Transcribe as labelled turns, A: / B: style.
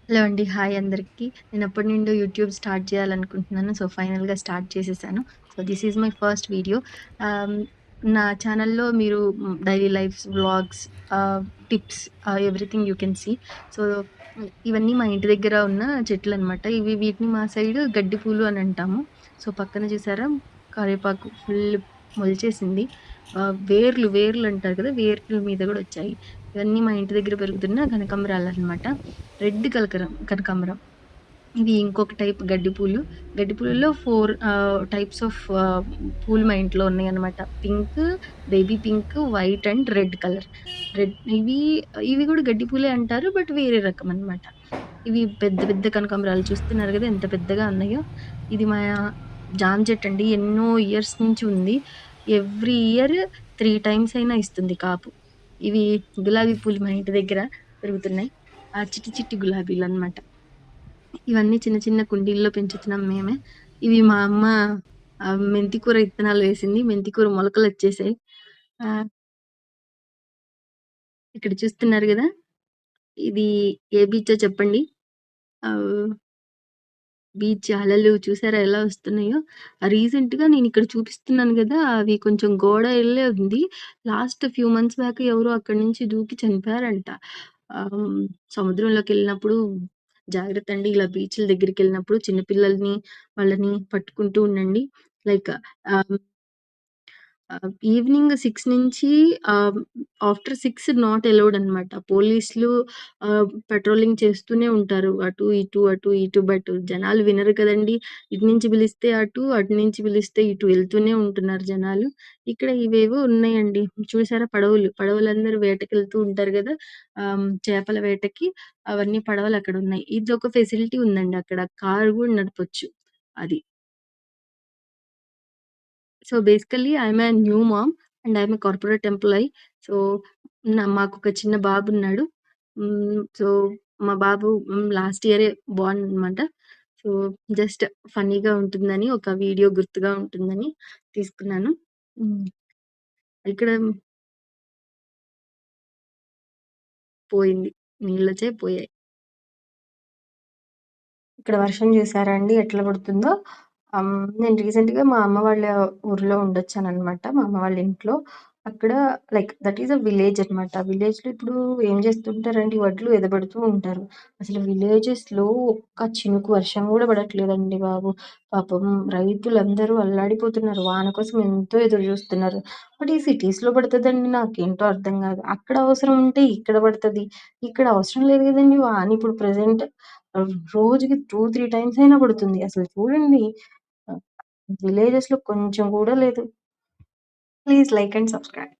A: Hello అండి. Hi అందరికి. నేనెప్పటి నుండో యూట్యూబ్ స్టార్ట్ చేయాలనుకుంటున్నాను. సో, ఫైనల్‌గా స్టార్ట్ చేసేసాను. So, this is my first video. Ah, నా ఛానెల్‌లో మీరు daily lifes, vlogs, tips, everything you can see. So, ఇవన్నీ మా ఇంటి దగ్గర ఉన్న చెట్లనమాట. వీటిని మా సైడ్ గడ్డి పూలు అని అంటాము. సో, పక్కన చూసారా కరివేపాకు ఫుల్ మొలిచేసింది. వేర్లు అంటారు కదా! వేర్ల మీద గూడా వచ్చాయి. ఇవన్నీ మా ఇంటి దగ్గర పెరుగుతున్న కనకాంబరాలనమాట. రెడ్ కనకాంబరం. ఇవి ఇంకొక టైప్ గడ్డి పూలు. గడ్డి పూలలో 4 టైప్స్ ఆఫ్ పూలు మా ఇంట్లో ఉన్నాయన్నమాట. Pink, baby pink, white and red colour. ఇవి ఇవి గూడా గడ్డి పూలే అంటారు. బట్ వేరే రకం అన్నమాట. ఇవి పెద్ద పెద్ద కనకాంబరాలు చూస్తున్నారు గదా! ఎంత పెద్దగా ఉన్నాయో. ఇది మా జామ చెట్టండి. ఎన్నో ఇయర్స్ నుంచి ఉంది. ఎవ్రీ ఇయర్ 3 టైమ్స్ అయినా ఇస్తుంది కాపు. ఇవి గులాబీ పూలు మా ఇంటి దగ్గర పెరుగుతున్నాయి. చిట్టి చిట్టి గులాబీలనమాట. ఇవన్నీ చిన్న చిన్న కుండీల్లో పెంచుతున్నాం మేమే. ఇవి మా అమ్మ మెంతి కూర ఇత్తనాలు వేసింది. మెంతి కూర మొలకలొచ్చేసాయి. ఆహ్, ఇక్కడ చూస్తున్నారు గదా! ఇది ఏ బీచో చెప్పండి? ఆహ్, బీచ్ అలలు చూసారా ఎలా వస్తున్నాయో? రీసెంట్‌గా నేనిక్కడ చూపిస్తున్నాను గదా! అవి కొంచెం గోడ ఎళ్ళే ఉంది. లాస్ట్ ఫ్యూ మంత్స్ బ్యాక్ ఎవరో అక్కడి నుంచి దూకి చనిపోయారంట. ఆహ్, సముద్రంలోకెళ్ళినప్పుడు జాగ్రత్తండి. ఇలా బీచ్‌ల దగ్గరికెళ్ళినప్పుడు చిన్న పిల్లల్ని వాళ్ళని పట్టుకుంటూ ఉండండి. లైక్ ఆహ్ ఈవినింగ్ 6 నుంచి ఆహ్, ఆఫ్టర్ 6 నాట్ అలౌడ్ అనమాట. పోలీసులు పెట్రోలింగ్ చేస్తూనే ఉంటారు. అటు ఇటు బట్ జనాలు వినరు కదండీ! ఇటు నుంచి పిలిస్తే అటు, అటు నుంచి పిలిస్తే ఇటు వెళ్తూనే ఉంటున్నారు జనాలు. ఇక్కడ ఇవేవో ఉన్నాయండి. చూసారా పడవలు. పడవలందరూ వేటకెళ్తూ ఉంటారు గదా! చేపల వేటకి అవన్నీ పడవలక్కడున్నాయి. ఇదొక ఫెసిలిటీ ఉందండి అక్కడ. కారు గూడా నడపొచ్చు. అది. So, basically I'm a new mom and I'm a corporate employee. So, మాకొక చిన్న బాబున్నాడు. సో, మా బాబు లాస్ట్ ఇయరే బోర్న్ అనమాట. సో, జస్ట్ ఫన్నీగా ఉంటుందని ఒక వీడియో గుర్తుగా ఉంటుందని తీసుకున్నాను. హ్మ్. ఇక్కడ పోయింది. నీళ్ళొచ్చాయి పోయాయి. ఇక్కడ వర్షం చూసారా అండి ఎట్లా పడుతుందో? నేను రీసెంట్‌గా మా అమ్మ వాళ్ళ ఊర్లో ఉండొచ్చాననమాట. మా అమ్మ వాళ్ళ ఇంట్లో. అక్కడ like that is a village అనమాట. విలేజ్‌లో ఇప్పుడు ఏం చేస్తుంటారండి వడ్లు ఎదబెడుతూ ఉంటారు. అసలు విలేజెస్‌లో ఒక్క చినుకు వర్షం గూడా పడట్లేదండి బాబు. పాపం రైతులందరూ అల్లాడిపోతున్నారు. వాన కోసం ఎంతో ఎదురు చూస్తున్నారు. బట్ ఈ సిటీస్‌లో పడతదండి నాకేంటో అర్థం గాదు. అక్కడ అవసరం ఉంటే ఇక్కడ పడతది. ఇక్కడ అవసరం లేదు గదండీ వాన ఇప్పుడు ప్రెజెంట్ రోజుకి 2, 3 టైమ్స్ అయినా పడుతుంది. అసలు చూడండి ఆహ్, విలేజెస్‌లో కొంచెం కూడా లేదు. Please like and subscribe.